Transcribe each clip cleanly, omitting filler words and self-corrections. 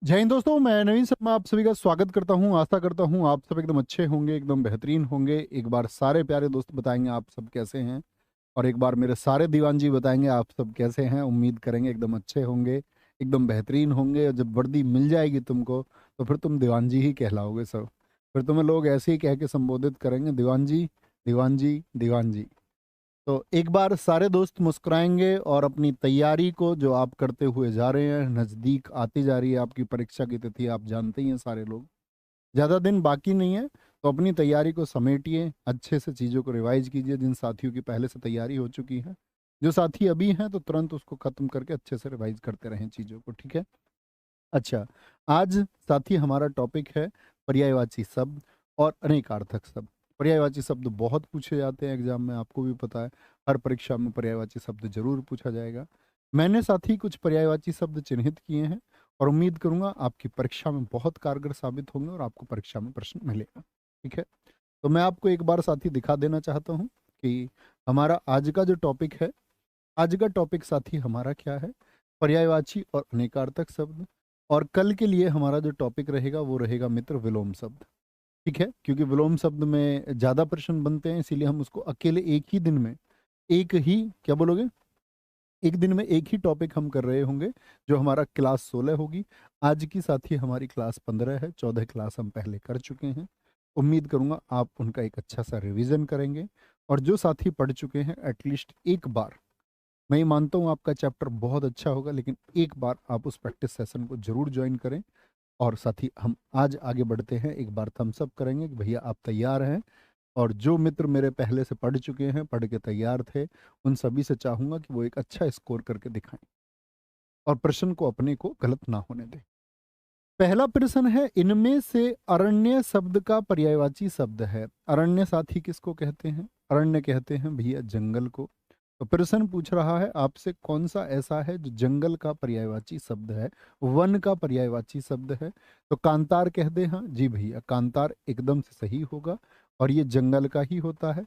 जय हिंद दोस्तों, मैं नवीन शर्मा आप सभी का स्वागत करता हूं। आशा करता हूं आप सब एकदम अच्छे होंगे, एकदम बेहतरीन होंगे। एक बार सारे प्यारे दोस्त बताएंगे आप सब कैसे हैं, और एक बार मेरे सारे दीवान जी बताएंगे आप सब कैसे हैं। उम्मीद करेंगे एकदम अच्छे होंगे, एकदम बेहतरीन होंगे। और जब वर्दी मिल जाएगी तुमको तो फिर तुम दीवान जी ही कहलाओगे सब। फिर तुम्हें लोग ऐसे ही कह के संबोधित करेंगे, दीवान जी, दीवान जी, दीवान जी। तो एक बार सारे दोस्त मुस्कुराएंगे और अपनी तैयारी को जो आप करते हुए जा रहे हैं, नज़दीक आती जा रही है आपकी परीक्षा की तिथि, आप जानते ही हैं सारे लोग, ज़्यादा दिन बाकी नहीं है। तो अपनी तैयारी को समेटिए, अच्छे से चीज़ों को रिवाइज कीजिए। जिन साथियों की पहले से तैयारी हो चुकी है, जो साथी अभी हैं तो तुरंत उसको ख़त्म करके अच्छे से रिवाइज करते रहें चीज़ों को, ठीक है। अच्छा, आज साथी हमारा टॉपिक है पर्यायवाची शब्द और अनेकार्थक शब्द। पर्यायवाची शब्द बहुत पूछे जाते हैं एग्जाम में, आपको भी पता है। हर परीक्षा में पर्यायवाची शब्द जरूर पूछा जाएगा। मैंने साथी कुछ पर्यायवाची शब्द चिन्हित किए हैं और उम्मीद करूंगा आपकी परीक्षा में बहुत कारगर साबित होंगे और आपको परीक्षा में प्रश्न मिलेगा, ठीक है। तो मैं आपको एक बार साथी दिखा देना चाहता हूँ कि हमारा आज का जो टॉपिक है, आज का टॉपिक साथी हमारा क्या है, पर्यायवाची और अनेकार्थक शब्द। और कल के लिए हमारा जो टॉपिक रहेगा वो रहेगा मित्र विलोम शब्द, ठीक है। क्योंकि विलोम शब्द में ज़्यादा प्रश्न बनते हैं, इसीलिए हम उसको अकेले एक ही दिन में, एक ही, क्या बोलोगे, एक दिन में एक ही टॉपिक हम कर रहे होंगे, जो हमारा क्लास 16 होगी। आज की साथी हमारी क्लास 15 है, 14 क्लास हम पहले कर चुके हैं। उम्मीद करूंगा आप उनका एक अच्छा सा रिवीजन करेंगे। और जो साथी पढ़ चुके हैं, एटलीस्ट एक बार, मैं ये मानता हूँ आपका चैप्टर बहुत अच्छा होगा, लेकिन एक बार आप उस प्रैक्टिस सेशन को जरूर ज्वाइन करें। और साथ ही हम आज आगे बढ़ते हैं, एक बार थम्स अप करेंगे कि भैया आप तैयार हैं। और जो मित्र मेरे पहले से पढ़ चुके हैं, पढ़ के तैयार थे, उन सभी से चाहूंगा कि वो एक अच्छा स्कोर करके दिखाएं और प्रश्न को अपने को गलत ना होने दें। पहला प्रश्न है, इनमें से अरण्य शब्द का पर्यायवाची शब्द है। अरण्य साथी किसको कहते हैं? अरण्य कहते हैं भैया जंगल को। तो प्रश्न पूछ रहा है आपसे, कौन सा ऐसा है जो जंगल का पर्यायवाची शब्द है, वन का पर्यायवाची शब्द है? तो कांतार कह दे, हाँ जी भैया, कांतार एकदम से सही होगा और ये जंगल का ही होता है।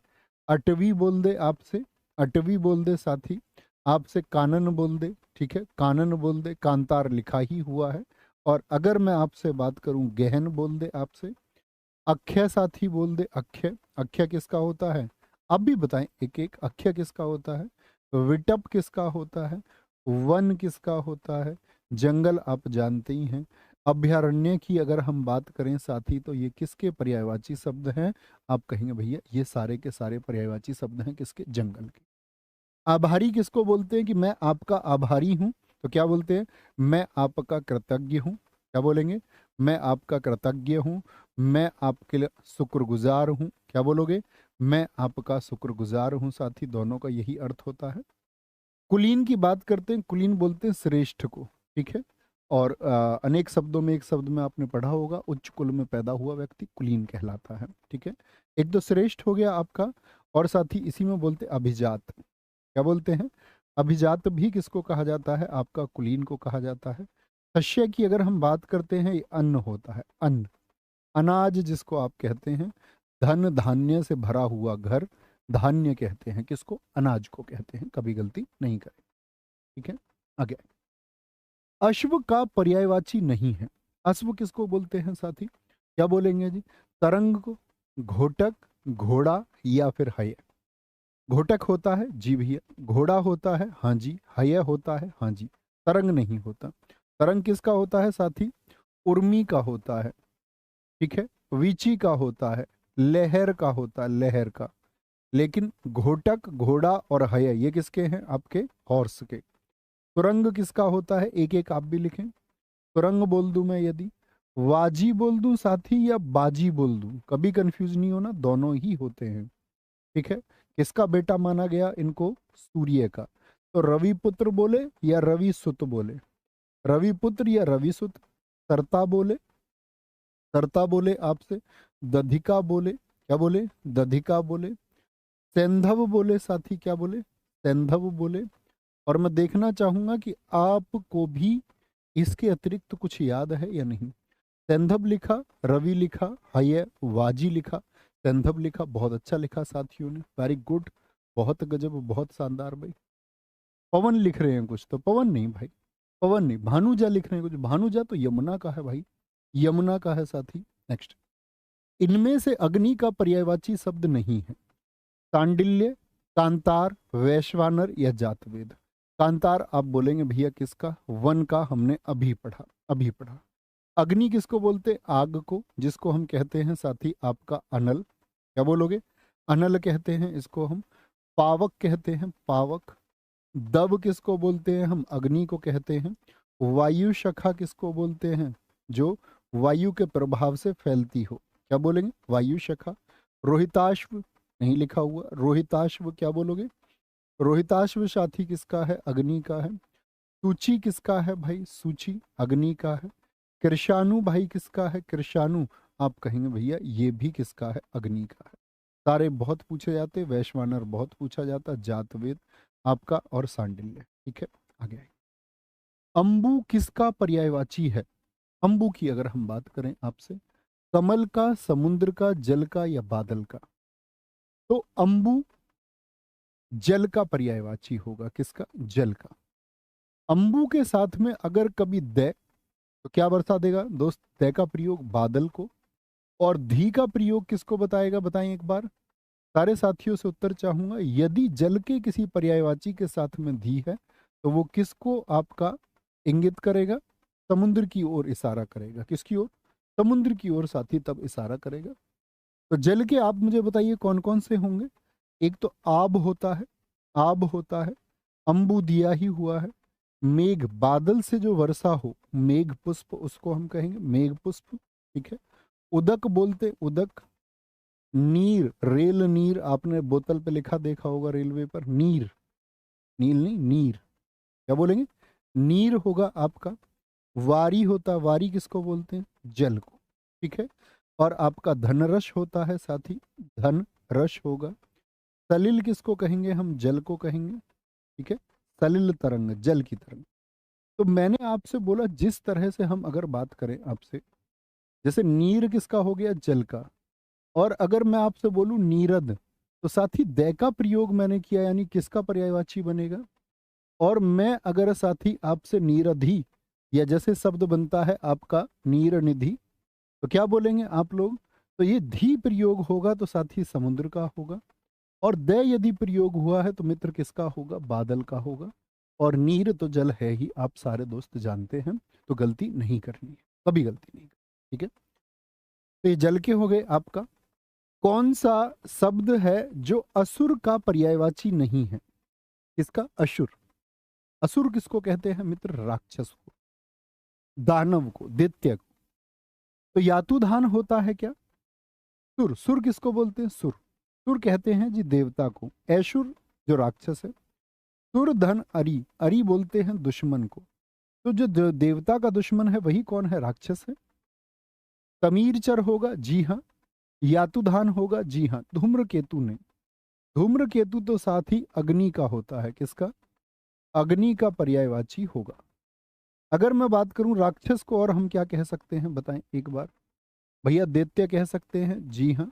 अटवी बोल दे आपसे, अटवी बोल दे साथी, आपसे कानन बोल दे, ठीक है, कानन बोल दे, कांतार लिखा ही हुआ है। और अगर मैं आपसे बात करूं, गहन बोल दे आपसे, अक्षय साथी बोल दे, अक्षय, अक्षय किसका होता है? आप भी बताएं एक एक, अक्षय किसका होता है, विटप किसका होता है, वन किसका होता है, जंगल आप जानते ही हैं। अभयारण्य की अगर हम बात करें साथी, तो ये किसके पर्यायवाची शब्द हैं? आप कहेंगे भैया ये सारे के सारे पर्यायवाची शब्द हैं किसके? जंगल के। आभारी किसको बोलते हैं कि मैं आपका आभारी हूं? तो क्या बोलते हैं? मैं आपका कृतज्ञ हूं। क्या बोलेंगे? मैं आपका कृतज्ञ हूं, मैं आपके लिए शुक्रगुजार हूं। क्या बोलोगे? मैं आपका शुक्रगुजार हूं साथी, दोनों का यही अर्थ होता है। कुलीन की बात करते हैं, कुलीन बोलते हैं श्रेष्ठ को, ठीक है। और अनेक शब्दों में एक शब्द में आपने पढ़ा होगा, उच्च कुल में पैदा हुआ व्यक्ति कुलीन कहलाता है, ठीक है। एक तो श्रेष्ठ हो गया आपका, और साथ ही इसी में बोलते अभिजात। क्या बोलते हैं? अभिजात भी किसको कहा जाता है? आपका कुलीन को कहा जाता है। शस्य की अगर हम बात करते हैं, ये अन्न होता है, अन्न, अनाज जिसको आप कहते हैं। धन धान्य से भरा हुआ घर, धान्य कहते हैं किसको? अनाज को कहते हैं, कभी गलती नहीं करें, ठीक है। आगे, अश्व का पर्यायवाची नहीं है। अश्व किसको बोलते हैं साथी? क्या बोलेंगे जी? तरंग को, घोटक, घोड़ा, या फिर हय। घोटक होता है जी भैया, घोड़ा होता है हाँ जी, हय होता है हाँ जी, तरंग नहीं होता। तरंग किसका होता है साथी? उर्मी का होता है, ठीक है, वीची का होता है, लहर का होता है, लहर का। लेकिन घोटक, घोड़ा और हय ये किसके हैं? आपके हॉर्स के। तुरंग किसका होता है? एक एक आप भी लिखें। तुरंग बोल दूं मैं यदि, वाजी बोल दूं साथी, या बाजी बोल दूं, कभी कंफ्यूज नहीं होना, दोनों ही होते हैं, ठीक है। किसका बेटा माना गया इनको? सूर्य का। तो रवि पुत्र बोले या रवि सुत बोले? रवि पुत्र या रवि सुत? सरता बोले, सरता बोले आपसे, दधिका बोले, क्या बोले? दधिका बोले, सेंधव बोले साथी, क्या बोले? सेंधव बोले। और मैं देखना चाहूंगा कि आपको भी इसके अतिरिक्त कुछ याद है या नहीं। सेंधव लिखा, रवि लिखा, हय, वाजी लिखा, सेंधव लिखा, बहुत अच्छा लिखा साथियों ने, वेरी गुड, बहुत गजब, बहुत शानदार भाई। पवन लिख रहे हैं कुछ, तो पवन नहीं भाई, पवन नहीं, भानुजा लिख रहे हैं कुछ, भानुजा तो यमुना का है भाई, यमुना का है साथी। नेक्स्ट, इनमें से अग्नि का पर्यायवाची शब्द नहीं है। सांडिल्य, कांतार, वैश्वानर या जातवेद। कांतार आप बोलेंगे भैया किसका, वन का, हमने अभी पढ़ा, अभी पढ़ा। अग्नि किसको बोलते, आग को, जिसको हम कहते हैं साथी आपका अनल, क्या बोलोगे, अनल कहते हैं इसको हम। पावक कहते हैं, पावक। दब किसको बोलते हैं हम, अग्नि को कहते हैं। वायु शखा किसको बोलते हैं, जो वायु के प्रभाव से फैलती हो, क्या बोलेंगे, वायु शखा। रोहिताश्व नहीं लिखा हुआ, रोहिताश्व क्या बोलोगे, रोहिताश्व साथी किसका है, अग्नि का है। सूची किसका है भाई, सूची अग्नि का है। कृषाणु भाई किसका है, कृषाणु आप कहेंगे भैया ये भी किसका है, अग्नि का है। सारे बहुत पूछे जाते, वैश्वानर बहुत पूछा जाता, जातवेद आपका, और सांडिल्य। ठीक है, आगे आइए। अंबु किसका पर्यायवाची है, अंबु की अगर हम बात करें आपसे, कमल का, समुद्र का, जल का या बादल का, तो अंबु जल का पर्यायवाची होगा, किसका, जल का। अंबु के साथ में अगर कभी दै, तो क्या बरसा देगा दोस्त, दै का प्रयोग बादल को, और धी का प्रयोग किसको बताएगा, बताएं एक बार, सारे साथियों से उत्तर चाहूंगा। यदि जल के किसी पर्यायवाची के साथ में धी है तो वो किसको आपका इंगित करेगा, समुद्र की ओर इशारा करेगा, किसकी ओर, समुद्र की ओर साथी तब इशारा करेगा। तो जल के आप मुझे बताइए कौन कौन से होंगे, एक तो आब होता है, आब होता है, अंबु दिया ही हुआ है। मेघ, बादल से जो वर्षा हो, मेघ पुष्प उसको हम कहेंगे, मेघ पुष्प, ठीक है। उदक बोलते, उदक। नीर, रेल नीर, आपने बोतल पे लिखा देखा होगा रेलवे पर, नीर, नील नहीं, नीर, क्या बोलेंगे, नीर होगा आपका। वारी होता, वारी किसको बोलते हैं, जल को, ठीक है। और आपका धनरस होता है साथी, धन रस होगा। सलिल किसको कहेंगे हम, जल को कहेंगे, ठीक है। सलिल तरंग, जल की तरंग। तो मैंने आपसे बोला जिस तरह से हम अगर बात करें आपसे, जैसे नीर किसका हो गया, जल का, और अगर मैं आपसे बोलूं नीरद, तो साथी दै का प्रयोग मैंने किया, यानी किसका पर्यायवाची बनेगा। और मैं अगर साथी आपसे नीरधि, या जैसे शब्द बनता है आपका नीर निधि, तो क्या बोलेंगे आप लोग, तो ये धी प्रयोग होगा तो साथी समुद्र का होगा। और दै यदि प्रयोग हुआ है तो मित्र किसका होगा, बादल का होगा। और नीर तो जल है ही, आप सारे दोस्त जानते हैं, तो गलती नहीं करनी है, कभी गलती नहीं करनी, ठीक है। तो ये जल के हो गए आपका। कौन सा शब्द है जो असुर का पर्यायवाची नहीं है, किसका, असुर। असुर किसको कहते हैं मित्र, राक्षस को, दानव को, दैत्य को। तो यातुधान होता है क्या, सुर, सुर किसको बोलते हैं, सुर, सुर कहते हैं जी देवता को। ऐशुर जो राक्षस है। सुर धन अरि, अरि बोलते हैं दुश्मन को। तो जो देवता का दुश्मन है वही कौन है, राक्षस है। तमीरचर होगा, जी हाँ। यातुधान होगा, जी हाँ। धूम्रकेतु नहीं, धूम्रकेतु तो साथ ही अग्नि का होता है, किसका, अग्नि का पर्यायवाची होगा। अगर मैं बात करूं राक्षस को और हम क्या कह सकते हैं, बताएं एक बार भैया, दैत्य कह सकते हैं, जी हाँ।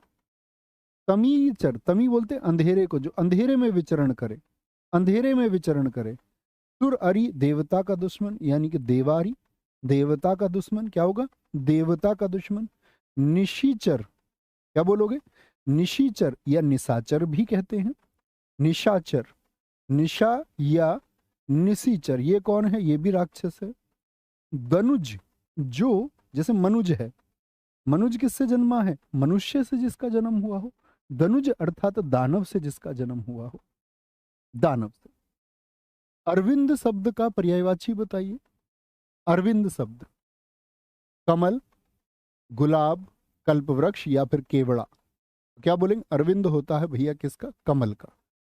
तमीचर, तमी बोलते हैं अंधेरे को, जो अंधेरे में विचरण करे, अंधेरे में विचरण करे। सुर अरि देवता का दुश्मन, यानी कि देवारी, देवता का दुश्मन, क्या होगा, देवता का दुश्मन। निशीचर, क्या बोलोगे, निशीचर या निशाचर भी कहते हैं, निशाचर, निशा या निशीचर, ये कौन है, ये भी राक्षस है। दनुज, जो जैसे मनुज है, मनुज किससे जन्मा है, मनुष्य से जिसका जन्म हुआ हो। दनुज अर्थात दानव से जिसका जन्म हुआ हो, दानव से। अरविंद शब्द का पर्यायवाची बताइए, अरविंद शब्द, कमल, गुलाब, कल्पवृक्ष या फिर केवड़ा। क्या बोलेंगे, अरविंद होता है भैया किसका, कमल का।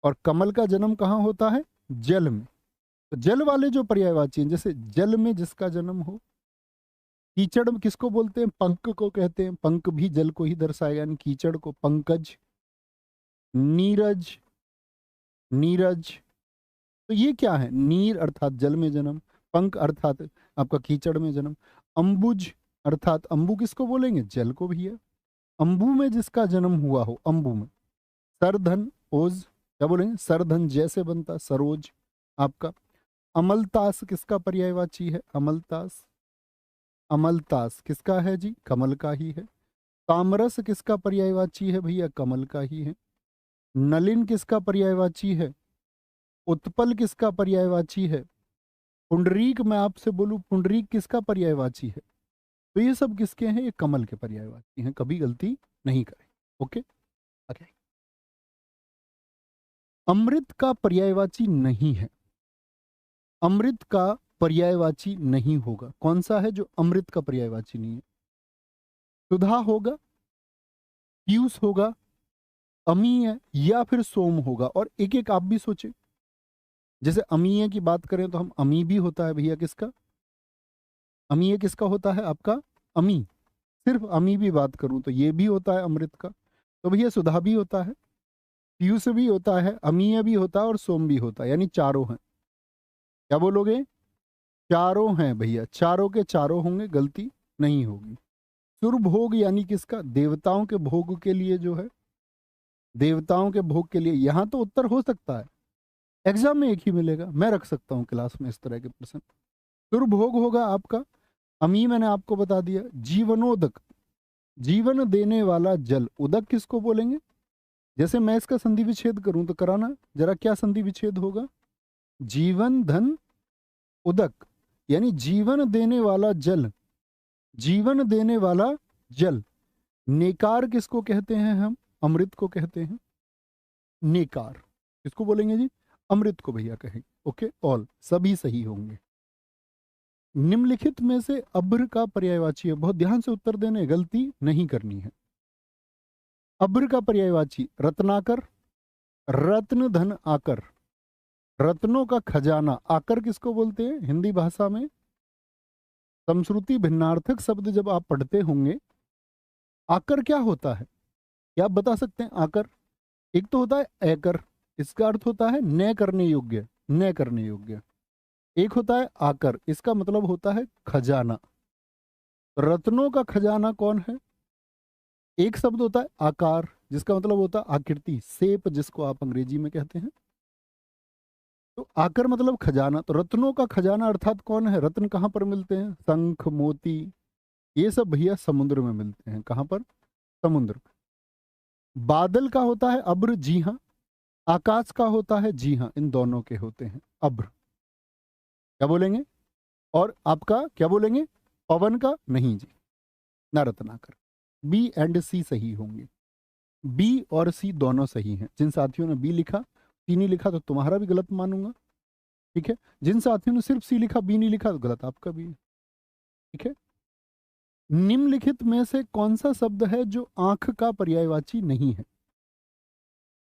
और कमल का जन्म कहाँ होता है, जल में। तो जल वाले जो पर्यायवाची हैं, जैसे जल में जिसका जन्म हो। कीचड़ किसको बोलते हैं, पंक को कहते हैं, पंक भी जल को ही दर्शाएगा, यानी कीचड़ को। पंकज, नीरज, नीरज, तो ये क्या है, नीर अर्थात जल में जन्म, पंक अर्थात आपका कीचड़ में जन्म। अंबुज अर्थात, अंबु किसको बोलेंगे, जल को भी है। अंबु में जिसका जन्म हुआ हो, अंबु में। सरधन, ओज, क्या बोलेंगे, सरधन जैसे बनता, सरोज आपका। अमलतास किसका पर्यायवाची है? अमलतास, अमलतास किसका है जी? कमल का ही है। तामरस किसका पर्यायवाची है भैया? कमल का ही है। नलिन किसका पर्यायवाची है? उत्पल किसका पर्यायवाची है? पुंडरीक, मैं आपसे बोलूं पुंडरीक किसका पर्यायवाची है? तो ये सब किसके हैं? ये कमल के पर्यायवाची हैं, कभी गलती नहीं करें। Okay okay. अमृत का पर्यायवाची नहीं है, अमृत का पर्यायवाची नहीं होगा। कौन सा है जो अमृत का पर्यायवाची नहीं है? सुधा होगा, पीयूष होगा, अमीय या फिर सोम होगा। और एक एक आप भी सोचे, जैसे अमीय की बात करें तो हम अमी भी होता है भैया किसका? अमीय किसका होता है आपका? अमी। सिर्फ अमी भी बात करूं तो ये भी होता है अमृत का। तो भैया सुधा भी होता है, पीयूष भी होता है, अमीय भी होता है और सोम भी होता है, यानी चारों हैं। क्या बोलोगे? चारों हैं भैया, चारों के चारों होंगे, गलती नहीं होगी। सुरभोग यानी किसका? देवताओं के भोग के लिए जो है, देवताओं के भोग के लिए। यहां तो उत्तर हो सकता है, एग्जाम में एक ही मिलेगा, मैं रख सकता हूं क्लास में इस तरह के प्रश्न। दुर्भोग होगा आपका अमी, मैंने आपको बता दिया। जीवनोदक, जीवन देने वाला जल। उदक किसको बोलेंगे? जैसे मैं इसका संधि विच्छेद करूं तो कराना जरा, क्या संधि विच्छेद होगा? जीवन धन उदक, यानी जीवन देने वाला जल, जीवन देने वाला जल। नेकार किसको कहते हैं हम? अमृत को कहते हैं नेकार। किसको बोलेंगे जी? अमृत को भैया कहेंगे। ओके, ऑल सभी सही होंगे। निम्नलिखित में से अभ्र का पर्यायवाची है, बहुत ध्यान से उत्तर देने, गलती नहीं करनी है। अभ्र का पर्यायवाची रत्नाकर, रत्न धन आकर, रत्नों का खजाना। आकर किसको बोलते हैं हिंदी भाषा में? समश्रुति भिन्नार्थक शब्द जब आप पढ़ते होंगे, आकर क्या होता है? क्या आप बता सकते हैं आकर? एक तो होता है एकर, इसका अर्थ होता है न करने योग्य, न करने योग्य। एक होता है आकर, इसका मतलब होता है खजाना। रत्नों का खजाना कौन है? एक शब्द होता है आकार, जिसका मतलब होता है आकृति, शेप जिसको आप अंग्रेजी में कहते हैं। तो आकर मतलब खजाना। तो रत्नों का खजाना अर्थात कौन है? रत्न कहाँ पर मिलते हैं? शंख, मोती, ये सब भैया समुद्र में मिलते हैं। कहाँ पर? समुद्र में। बादल का होता है अब्र, जी हाँ। आकाश का होता है, जी हाँ, इन दोनों के होते हैं अब्र। क्या बोलेंगे? और आपका क्या बोलेंगे? पवन का? नहीं जी, ना रत्नाकर। बी एंड सी सही होंगे, बी और सी दोनों सही हैं। जिन साथियों ने बी लिखा, सी नहीं लिखा तो तुम्हारा भी गलत मानूंगा, ठीक है। जिन साथियों ने सिर्फ सी लिखा, बी नहीं लिखा तो गलत आपका भी है, ठीक है। निम्नलिखित में से कौन सा शब्द है जो आंख का पर्यायवाची नहीं है?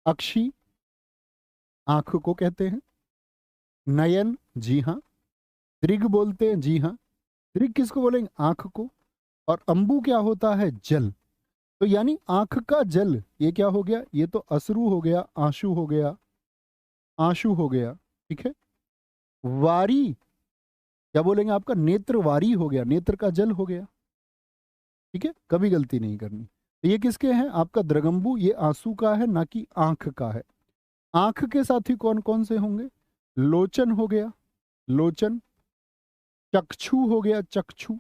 अक्षी, आंख को कहते हैं। नयन, जी हाँ। दृग बोलते हैं, जी हाँ। दृग किसको बोलेंगे? आंख को। और अंबु क्या होता है? जल। तो यानी आंख का जल, ये क्या हो गया? ये तो अश्रु हो गया, आंसू हो गया, आंसू हो गया, ठीक है। वारी क्या बोलेंगे आपका? नेत्र वारी हो गया, नेत्र का जल हो गया, ठीक है। कभी गलती नहीं करनी। तो ये किसके हैं? आपका द्रगंबु, ये आंसू का है ना कि आंख का है। आंख के साथी कौन कौन से होंगे? लोचन हो गया, लोचन। चक्षु हो गया, चक्षु।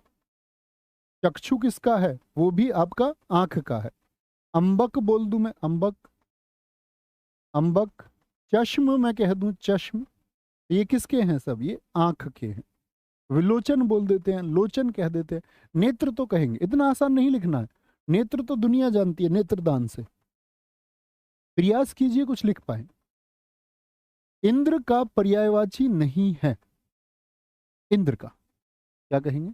चक्षु किसका है? वो भी आपका आंख का है। अंबक बोल दूं मैं, अंबक, अंबक। चश्म मैं कह दूं, चश्म। ये किसके हैं? सब ये आंख के हैं। विलोचन बोल देते हैं, लोचन कह देते हैं। नेत्र तो कहेंगे, इतना आसान नहीं लिखना है। नेत्र तो दुनिया जानती है, नेत्रदान से। प्रयास कीजिए कुछ लिख पाए। इंद्र का पर्यायवाची नहीं है, इंद्र का क्या कहेंगे?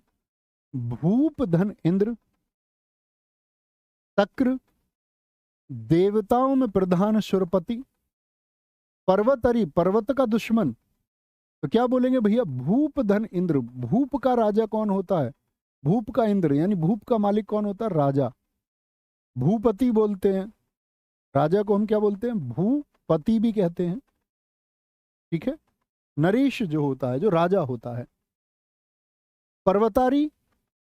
भूप धन इंद्र, तक्र, देवताओं में प्रधान सुरपति, पर्वतरी, पर्वत का दुश्मन। तो क्या बोलेंगे भैया? भूप धन इंद्र। भूप का राजा कौन होता है? भूप का इंद्र, यानी भूप का मालिक कौन होता है? राजा। भूपति बोलते हैं राजा को, हम क्या बोलते हैं? भूपति भी कहते हैं, ठीक है। नरेश जो होता है, जो राजा होता है। पर्वतारी,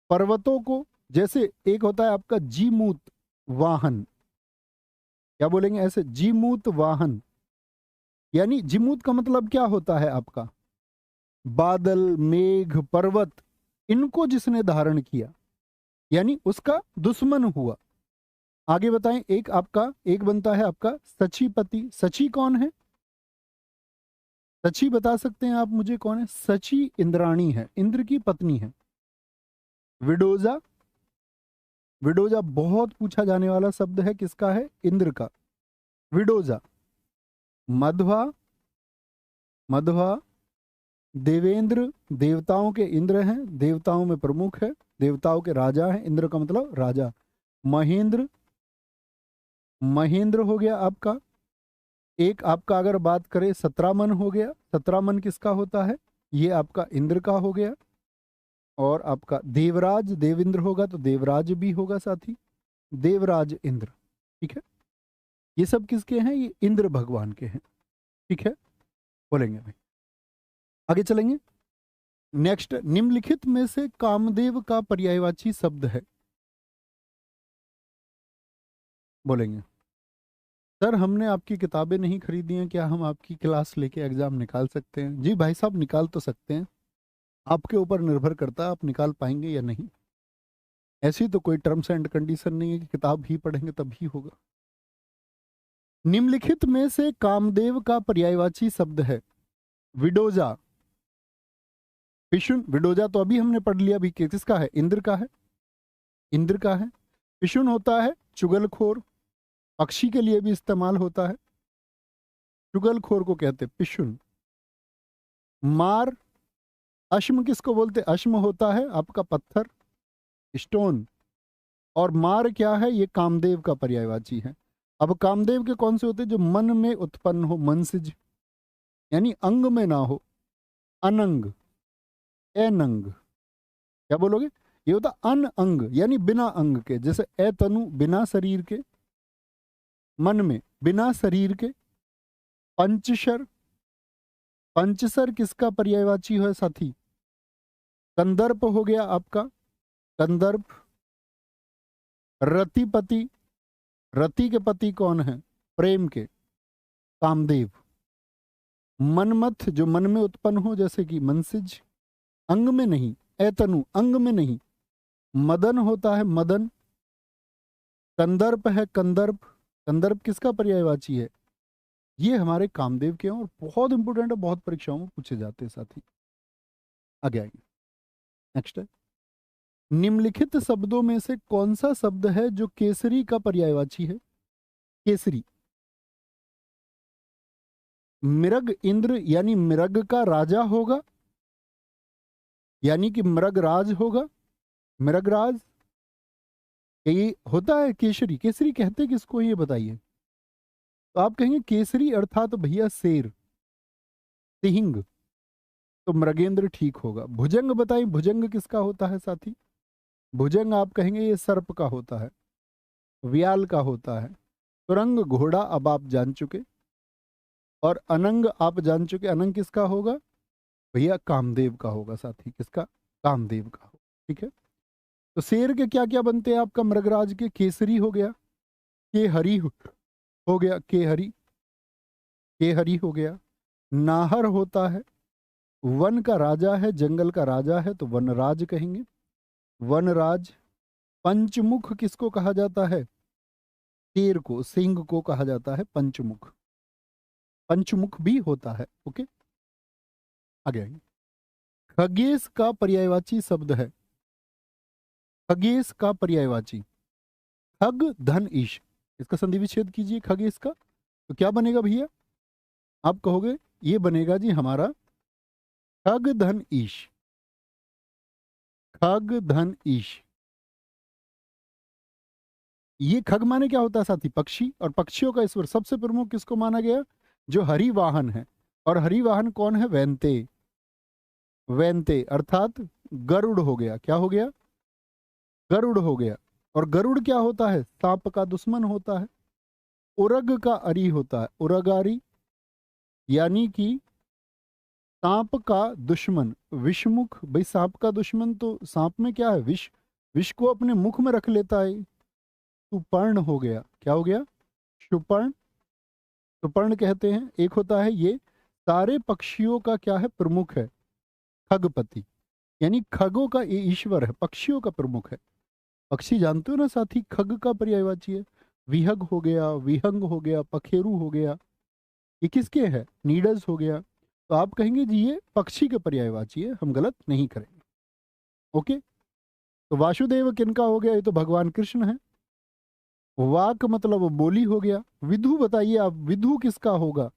पर्वतों को, जैसे एक होता है आपका जीमूत वाहन। क्या बोलेंगे ऐसे? जीमूत वाहन। यानी जीमूत का मतलब क्या होता है आपका? बादल, मेघ, पर्वत, इनको जिसने धारण किया यानी उसका दुश्मन हुआ। आगे बताएं। एक बनता है आपका सचीपति। सची कौन है? सची बता सकते हैं आप मुझे कौन है? सची इंद्राणी है, इंद्र की पत्नी है। विडोजा, विडोजा बहुत पूछा जाने वाला शब्द है, किसका है? इंद्र का। विडोजा। मध्वा, मध्वा देवेंद्र, देवताओं के इंद्र हैं, देवताओं में प्रमुख है, देवताओं के राजा हैं, इंद्र का मतलब राजा। महेंद्र, महेंद्र हो गया आपका। एक आपका अगर बात करें 17 मन हो गया। 17 मन किसका होता है? ये आपका इंद्र का हो गया। और आपका देवराज, देवेंद्र होगा तो देवराज भी होगा साथी, देवराज इंद्र। ठीक है, ये सब किसके हैं? ये इंद्र भगवान के हैं। ठीक है, बोलेंगे भाई। आगे चलेंगे। नेक्स्ट, निम्नलिखित में से कामदेव का पर्यायवाची शब्द है। बोलेंगे सर हमने आपकी किताबें नहीं खरीदी हैं, क्या हम आपकी क्लास लेके एग्जाम निकाल सकते हैं? जी भाई साहब, निकाल तो सकते हैं, आपके ऊपर निर्भर करता है आप निकाल पाएंगे या नहीं। ऐसी तो कोई टर्म्स एंड कंडीशन नहीं है कि किताब ही पढ़ेंगे तब ही होगा। निम्नलिखित में से कामदेव का पर्यायवाची शब्द है। विडोजा, पिशुन। विडोजा तो अभी हमने पढ़ लिया, अभी किसका है? इंद्र का है, इंद्र का है। पिशुन होता है चुगलखोर, पक्षी के लिए भी इस्तेमाल होता है, चुगलखोर को कहते पिशुन। मार, अश्म किसको बोलते? अश्म होता है आपका पत्थर, स्टोन। और मार क्या है? ये कामदेव का पर्यायवाची है। अब कामदेव के कौन से होते हैं? जो मन में उत्पन्न हो, मनसिज, यानी अंग में ना हो, अनंग, एनंग। क्या बोलोगे? ये होता अन अंग यानी बिना अंग के, जैसे ए तनु बिना शरीर के, मन में बिना शरीर के। पंचशर, पंचसर किसका पर्यायवाची है साथी? कंदर्प हो गया आपका, कंदर्प। रतिपति, रति के पति कौन है? प्रेम के, कामदेव। मनमथ, जो मन में उत्पन्न हो, जैसे कि मनसिज, अंग में नहीं, एतनु अंग में नहीं। मदन होता है मदन। कंदर्प है कंदर्प, कंदर्प किसका पर्यायवाची है? ये हमारे कामदेव के हैं और बहुत इंपोर्टेंट है, बहुत परीक्षाओं में पूछे जाते हैं साथी। आगे आएंगे। नेक्स्ट है, निम्नलिखित शब्दों में से कौन सा शब्द है जो केसरी का पर्यायवाची है? केसरी। मृग इंद्र यानी मृग का राजा होगा, यानी कि मृगराज होगा, मृगराज। ये होता है केसरी। केसरी कहते किसको ये बताइए? तो आप कहेंगे केसरी अर्थात भैया शेर, सिंह, तो मृगेंद्र ठीक होगा। भुजंग बताइए, भुजंग किसका होता है साथी? भुजंग आप कहेंगे ये सर्प का होता है, व्याल का होता है। तुरंग घोड़ा अब आप जान चुके, और अनंग आप जान चुके। अनंग किसका होगा? भैया कामदेव का होगा साथी। किसका? कामदेव का हो। ठीक है, तो शेर के क्या क्या बनते हैं आपका? मृगराज के केसरी हो गया, के हरी हो गया, के हरी, के हरी हो गया। नाहर होता है वन का राजा है, जंगल का राजा है, तो वनराज कहेंगे, वनराज। पंचमुख किसको कहा जाता है? शेर को, सिंह को कहा जाता है पंचमुख, पंचमुख भी होता है। ओके, आगे आइए। खगेश का पर्यायवाची शब्द है। खगेश का पर्यायवाची, खग धन ईश, इसका संधि विच्छेद कीजिए खगेश का, तो क्या बनेगा भैया? आप कहोगे ये बनेगा जी हमारा खग धन ईश, खग धन ईश। ये खग माने क्या होता है साथी? पक्षी, और पक्षियों का ईश्वर सबसे प्रमुख किसको माना गया? जो हरिवाहन है। और हरिवाहन कौन है? वैनते, वैनते अर्थात गरुड़ हो गया। क्या हो गया? गरुड़ हो गया। और गरुड़ क्या होता है? सांप का दुश्मन होता है। उरग का अरी होता है, उरगारी, यानी कि सांप का दुश्मन, विषमुख। भाई सांप का दुश्मन तो सांप में क्या है? विष, विष को अपने मुख में रख लेता है। सुपर्ण हो गया। क्या हो गया? सुपर्ण, सुपर्ण कहते हैं। एक होता है ये सारे पक्षियों का क्या है? प्रमुख है। खगपति, यानी खगों का ये ईश्वर है, पक्षियों का प्रमुख है। पक्षी जानते हो ना साथी, खग का पर्यायवाची है। विहग हो गया, विहंग हो गया, पखेरु हो गया, ये किसके है? नीडस हो गया। तो आप कहेंगे जी ये पक्षी के पर्यायवाची है, हम गलत नहीं करेंगे। ओके, तो वासुदेव किनका हो गया? ये तो भगवान कृष्ण है। वाक मतलब बोली हो गया। विधु बताइए आप, विधु किसका होगा?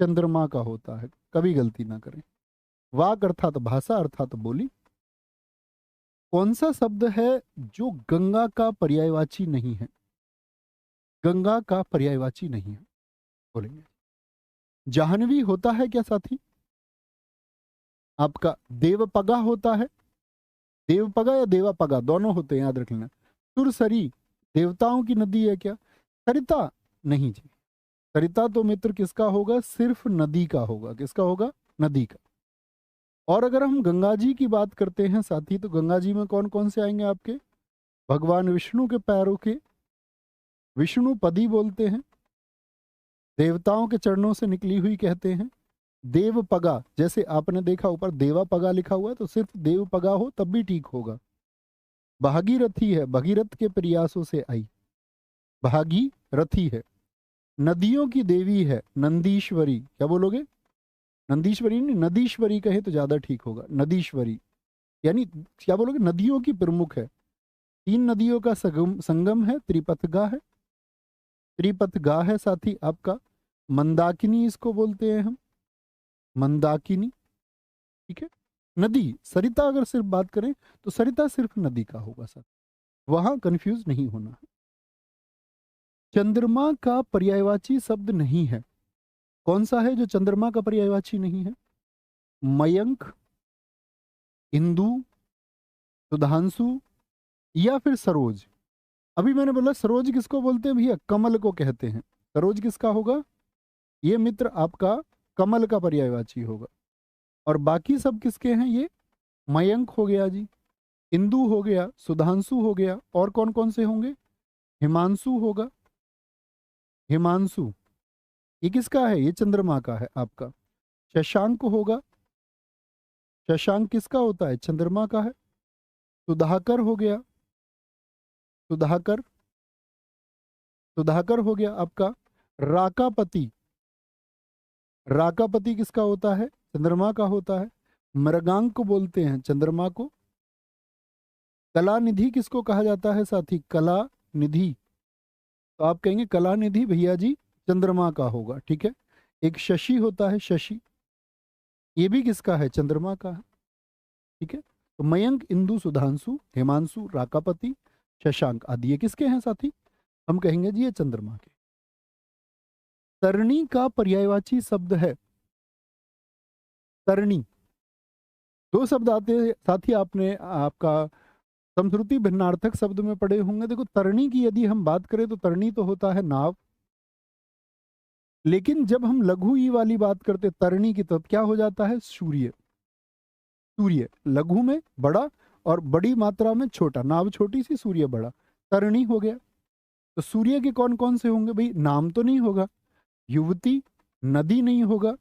चंद्रमा का होता है, कभी गलती ना करें। वाक अर्थात भाषा अर्थात बोली। कौन सा शब्द है जो गंगा का पर्यायवाची नहीं है? गंगा का पर्यायवाची नहीं है, बोलेंगे। जाह्नवी होता है क्या साथी? आपका देवपगा होता है। देवपगा या देवापगा दोनों होते हैं, याद रख लेना। सुरसरी देवताओं की नदी है क्या? सरिता नहीं जी। सरिता तो मित्र किसका होगा? सिर्फ नदी का होगा। किसका होगा? नदी का। और अगर हम गंगा जी की बात करते हैं साथी, तो गंगा जी में कौन कौन से आएंगे आपके? भगवान विष्णु के पैरों के विष्णु पदी बोलते हैं, देवताओं के चरणों से निकली हुई कहते हैं। देवपगा, जैसे आपने देखा ऊपर देवापगा लिखा हुआ है, तो सिर्फ देवपगा हो तब भी ठीक होगा। भागीरथी है, भगीरथ के प्रयासों से आई, भागीरथी है। नदियों की देवी है, नंदीश्वरी। क्या बोलोगे? नंदीश्वरी नहीं, नदीश्वरी कहे तो ज्यादा ठीक होगा। नदीश्वरी यानी क्या बोलोगे? नदियों की प्रमुख है। 3 नदियों का संगम संगम है, त्रिपथगा है। त्रिपथगा है साथी आपका। मंदाकिनी इसको बोलते हैं हम, मंदाकिनी। ठीक है। नदी सरिता अगर सिर्फ बात करें तो सरिता सिर्फ नदी का होगा सर, वहां कंफ्यूज नहीं होना है। चंद्रमा का पर्यायवाची शब्द नहीं है। कौन सा है जो चंद्रमा का पर्यायवाची नहीं है? मयंक, इंदु, सुधांशु या फिर सरोज। अभी मैंने बोला सरोज किसको बोलते हैं भैया? कमल को कहते हैं। सरोज किसका होगा? ये मित्र आपका कमल का पर्यायवाची होगा। और बाकी सब किसके हैं? ये मयंक हो गया जी, इंदु हो गया, सुधांशु हो गया, और कौन कौन से होंगे? हिमांशु होगा। हिमांशु ये किसका है? ये चंद्रमा का है आपका। शशांक होगा। शशांक किसका होता है? चंद्रमा का है। सुधाकर हो गया, सुधाकर। सुधाकर हो गया आपका। राकापति, राकापति किसका होता है? चंद्रमा का होता है। मृगांक को बोलते हैं चंद्रमा को। कला निधि किसको कहा जाता है साथी? कला निधि। तो आप कहेंगे कला निधि भैया जी चंद्रमा का होगा, ठीक है। एक शशि होता है, शशि, ये भी किसका है? चंद्रमा का है, ठीक है। तो मयंक, इंदु, सुधांशु, हिमांशु, राकापति, शशांक आदि ये किसके हैं साथी? हम कहेंगे जी ये चंद्रमा के। तरणी का पर्यायवाची शब्द है तरणी। 2 शब्द आते हैं साथी, आपने आपका समश्रुति भिन्नार्थक शब्द में पढ़े होंगे। देखो तरणी की यदि हम बात करें तो तरणी तो होता है नाव, लेकिन जब हम लघु ई वाली बात करते तरणी की, तब क्या हो जाता है? सूर्य। सूर्य लघु में बड़ा और बड़ी मात्रा में छोटा, नाव छोटी सी, सूर्य बड़ा, तरणी हो गया। तो सूर्य के कौन कौन से होंगे भाई? नाम तो नहीं होगा, युवती, नदी नहीं होगा,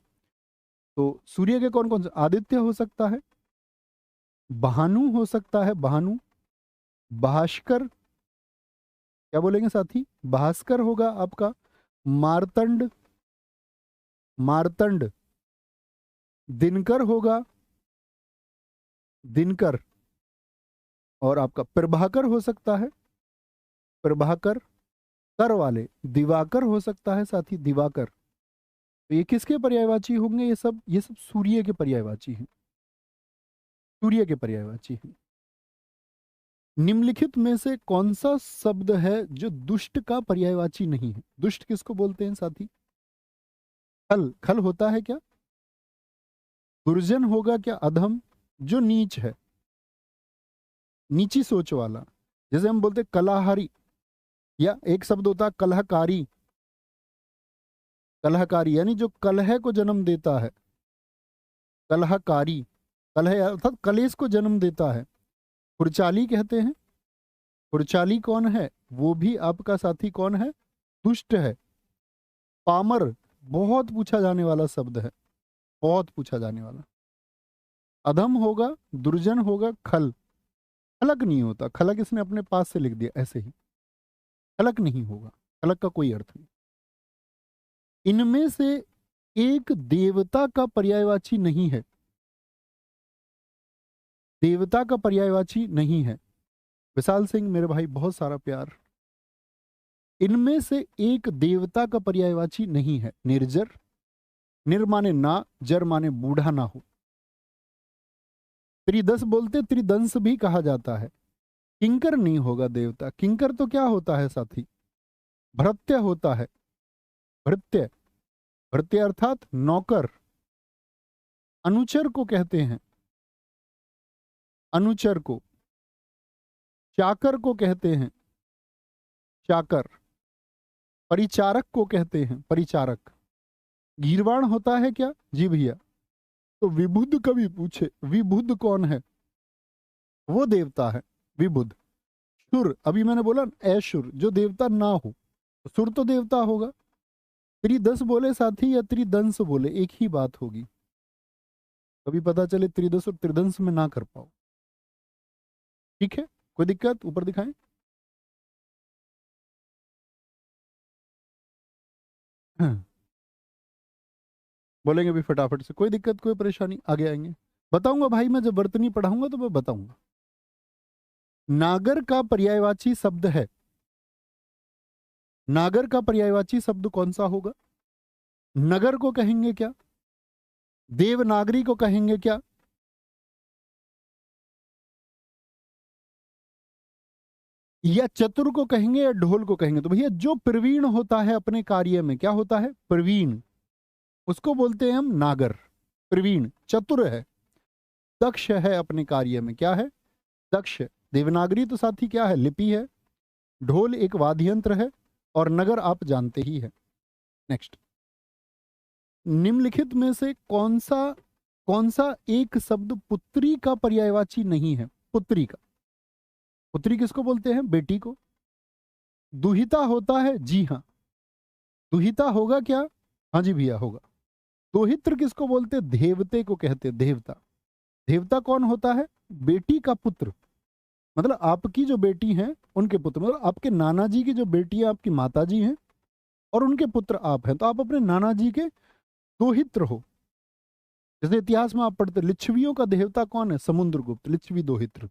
तो सूर्य के कौन कौन से? आदित्य हो सकता है, भानु हो सकता है, भानु, भास्कर, क्या बोलेंगे साथी? भास्कर होगा आपका। मार्तंड, मार्तंड, दिनकर होगा, दिनकर, और आपका प्रभाकर हो सकता है, प्रभाकर, कर वाले दिवाकर हो सकता है साथी, दिवाकर। तो ये किसके पर्यायवाची होंगे? ये सब सूर्य के पर्यायवाची हैं, सूर्य के पर्यायवाची हैं। निम्नलिखित में से कौन सा शब्द है जो दुष्ट का पर्यायवाची नहीं है? दुष्ट किसको बोलते हैं साथी? खल, खल होता है क्या? दुर्जन होगा क्या? अधम, जो नीच है, नीची सोच वाला। जैसे हम बोलते कलाहारी, या एक शब्द होता है कलहकारी। कलहकारी यानी जो कलह को जन्म देता है, कलहकारी, कलह अर्थात कलेश को जन्म देता है। खुरचाली कहते हैं। खुरचाली कौन है? वो भी आपका साथी कौन है? दुष्ट है। पामर बहुत पूछा जाने वाला शब्द है, बहुत पूछा जाने वाला। अधम होगा, दुर्जन होगा, खल। खलक नहीं होता, खलक इसने अपने पास से लिख दिया ऐसे ही, खलक नहीं होगा, खलक का कोई अर्थ नहीं। इनमें से एक देवता का पर्यायवाची नहीं है, देवता का पर्यायवाची नहीं है। विशाल सिंह मेरे भाई बहुत सारा प्यार। इनमें से एक देवता का पर्यायवाची नहीं है। निर्जर, निर माने ना, जर माने बूढ़ा ना हो। त्रिदश बोलते त्रिदंश भी कहा जाता है। किंकर नहीं होगा देवता। किंकर तो क्या होता है साथी? भृत्य होता है। भृत्य, भृत्य अर्थात नौकर। अनुचर को कहते हैं, अनुचर को। चाकर को कहते हैं, चाकर। परिचारक को कहते हैं, परिचारक। गीर्वाण होता है क्या? जी भैया। तो विबुध कभी पूछे विबुध कौन है? वो देवता है विबुध। सुर, अभी मैंने बोला ऐशुर, जो देवता ना हो। सुर तो देवता होगा। त्रिदश बोले साथी या त्रिदंश बोले, एक ही बात होगी। कभी पता चले त्रिदश और त्रिदंश में ना कर पाओ। ठीक है, कोई दिक्कत? ऊपर दिखाएं। बोलेंगे भी फटाफट से, कोई दिक्कत कोई परेशानी, आगे आएंगे। बताऊंगा भाई, मैं जब वर्तनी पढ़ाऊंगा तो मैं बताऊंगा। नागर का पर्यायवाची शब्द है। नागर का पर्यायवाची शब्द कौन सा होगा? नगर को कहेंगे क्या? देवनागरी को कहेंगे क्या? या चतुर को कहेंगे या ढोल को कहेंगे? तो भैया जो प्रवीण होता है अपने कार्य में, क्या होता है? प्रवीण, उसको बोलते हैं हम नागर। प्रवीण, चतुर है, दक्ष है अपने कार्य में। क्या है? दक्ष। देवनागरी तो साथी क्या है? लिपि है। ढोल एक वाद्य यंत्र है, और नगर आप जानते ही है। नेक्स्ट, निम्नलिखित में से कौन सा एक शब्द पुत्री का पर्यायवाची नहीं है? पुत्री का। पुत्री किसको बोलते हैं? बेटी को। दुहिता होता है, जी हाँ। दुहिता होगा क्या? हाँ जी भैया होगा। दोहित्र किसको बोलते? देवते को कहते, देवता। देवता कौन होता है? बेटी का पुत्र। मतलब आपकी जो बेटी हैं उनके पुत्र, मतलब आपके नाना जी की जो बेटी है आपकी माता जी हैं, और उनके पुत्र आप हैं, तो आप अपने नाना जी के दोहित्र हो। जैसे इतिहास में आप पढ़ते, लिच्छवियों का देवता कौन है? समुद्रगुप्त, लिच्छवी दोहित्र।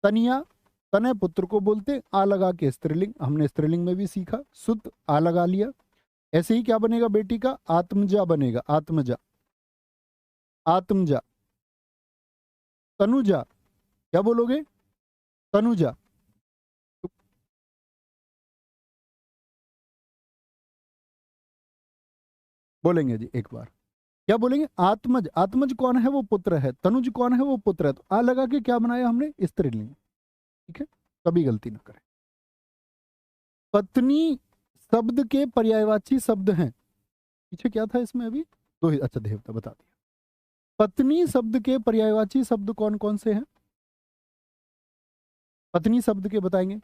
तनिया, तनय पुत्र को बोलते, आ लगा के स्त्रीलिंग, हमने स्त्रीलिंग में भी सीखा। सुत, आ लगा लिया। ऐसे ही क्या बनेगा बेटी का? आत्मजा बनेगा, आत्मजा। आत्मजा। तनुजा, क्या बोलोगे? तनुजा। तो बोलेंगे जी एक बार, क्या बोलेंगे? आत्मज। आत्मज कौन है? वो पुत्र है। तनुज कौन है? वो पुत्र है। तो आ लगा के क्या बनाया हमने? स्त्रीलिंग। ठीक है, कभी गलती ना करें। पत्नी शब्द के पर्यायवाची शब्द हैं। पीछे क्या था इसमें अभी? दो ही, अच्छा देवता बता दिया। पत्नी शब्द के पर्यायवाची शब्द कौन कौन से हैं? पत्नी शब्द के बताएंगे,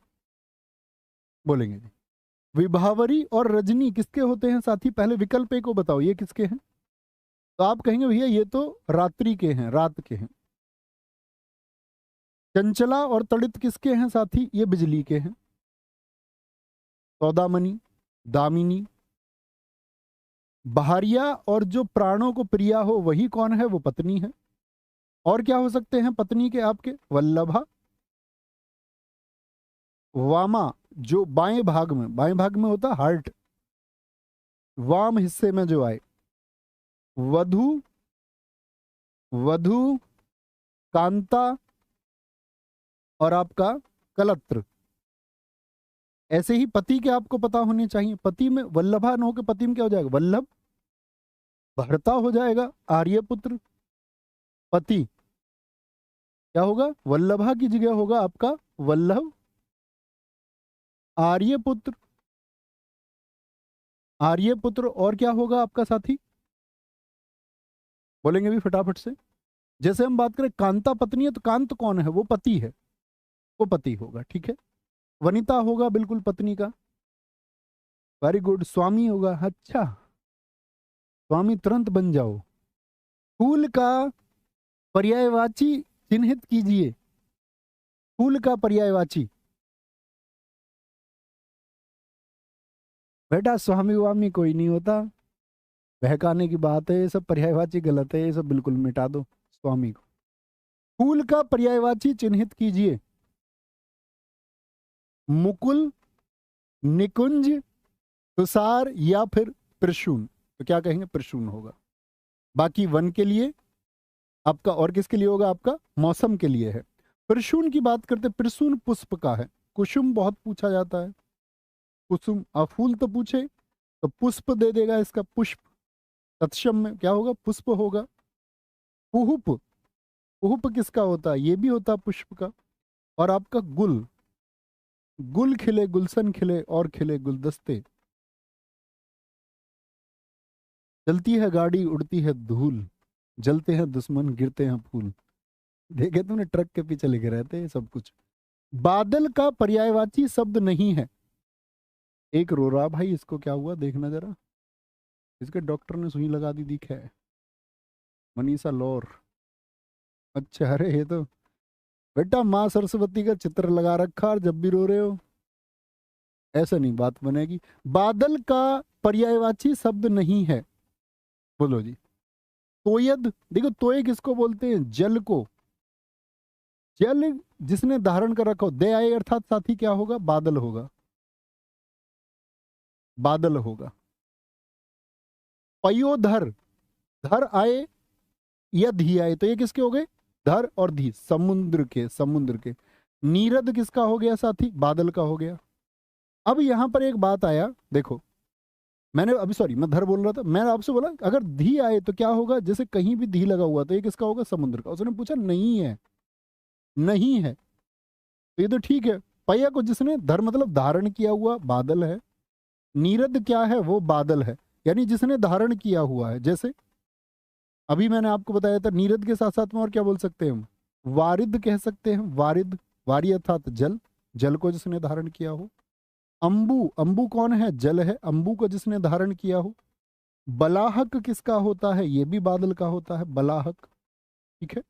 बोलेंगे जी। विभावरी और रजनी किसके होते हैं साथी? पहले विकल्प ए को बताओ, ये किसके हैं? तो आप कहेंगे भैया ये तो रात्रि के हैं, रात के हैं। चंचला और तड़ित किसके हैं साथी? ये बिजली के हैं। सौदामणि, दामिनी। बहारिया और जो प्राणों को प्रिया हो वही कौन है? वो पत्नी है। और क्या हो सकते हैं पत्नी के आपके? वल्लभा। वामा, जो बाएं भाग में होता हार्ट, वाम हिस्से में जो आए। वधु, वधु, कांता, और आपका कलत्र। ऐसे ही पति के आपको पता होने चाहिए। पति में वल्लभा न हो के पति में क्या हो जाएगा? वल्लभ। भर्ता हो जाएगा आर्यपुत्र। पति क्या होगा? वल्लभा की जगह होगा आपका वल्लभ। आर्यपुत्र, आर्यपुत्र। और क्या होगा आपका साथी? बोलेंगे भी फटाफट से। जैसे हम बात करें कांता पत्नी है, तो कांत कौन है? वो पति है, वो पति होगा। ठीक है। वनिता होगा बिल्कुल पत्नी का। Very good. स्वामी होगा, अच्छा। स्वामी तुरंत बन जाओ। फूल का पर्यायवाची चिन्हित कीजिए। फूल का पर्यायवाची। बेटा स्वामी वामी कोई नहीं होता, बहकाने की बात है, ये सब पर्यायवाची गलत है, ये सब बिल्कुल मिटा दो स्वामी को। फूल का पर्यायवाची चिन्हित कीजिए। मुकुल, निकुंज, तुषार या फिर प्रसून। तो क्या कहेंगे? प्रसून होगा। बाकी वन के लिए आपका, और किसके लिए होगा? आपका मौसम के लिए है। प्रसून की बात करते, प्रसून पुष्प का है। कुसुम बहुत पूछा जाता है, कुसुम। फूल तो पूछे तो पुष्प दे देगा इसका, पुष्प। तत्सम में क्या होगा? पुष्प होगा। कुहुप, कुहुप किसका होता है? ये भी होता है पुष्प का। और आपका गुल, गुल खिले, गुलशन खिले और खिले गुलदस्ते। चलती है गाड़ी, उड़ती है धूल, जलते हैं दुश्मन, गिरते हैं फूल। देखे तुमने, ट्रक के पीछे लिखे रहते हैं सब कुछ। बादल का पर्यायवाची शब्द नहीं है। एक रो रहा भाई, इसको क्या हुआ देखना जरा। इसके डॉक्टर ने सुई लगा दी, दिख है। मनीषा लौर। अच्छा, अरे ये तो बेटा माँ सरस्वती का चित्र लगा रखा, और जब भी रो रहे हो। ऐसा नहीं बात बनेगी। बादल का पर्यायवाची शब्द नहीं है। बोलो जी। तोयद, देखो तोय किसको बोलते हैं? जल को। जल जिसने धारण कर रखा हो, दे आए अर्थात साथी क्या होगा? बादल होगा, बादल होगा। पयोधर, धर आए या धी आए, तो ये किसके हो गए? धर और धी, समुद्र के, समुद्र के। नीरद किसका हो गया साथी? बादल का हो गया। अब यहां पर एक बात आया, देखो मैंने अभी, सॉरी मैं धर बोल रहा था, मैंने आपसे बोला अगर धी आए तो क्या होगा? जैसे कहीं भी धी लगा हुआ तो ये किसका होगा? समुद्र का। उसने पूछा नहीं है, नहीं है, तो ये तो ठीक है। पया को जिसने, धर मतलब धारण किया हुआ, बादल है। नीरद क्या है? वो बादल है, यानी जिसने धारण किया हुआ है। जैसे अभी मैंने आपको बताया था, नीरद के साथ साथ में और क्या बोल सकते हैं हम? वारिद कह सकते हैं, वारिद। वारी अर्थात जल, जल को जिसने धारण किया हो। अंबु, अंबु कौन है? जल है। अंबु को जिसने धारण किया हो। बलाहक किसका होता है? ये भी बादल का होता है, बलाहक। ठीक है।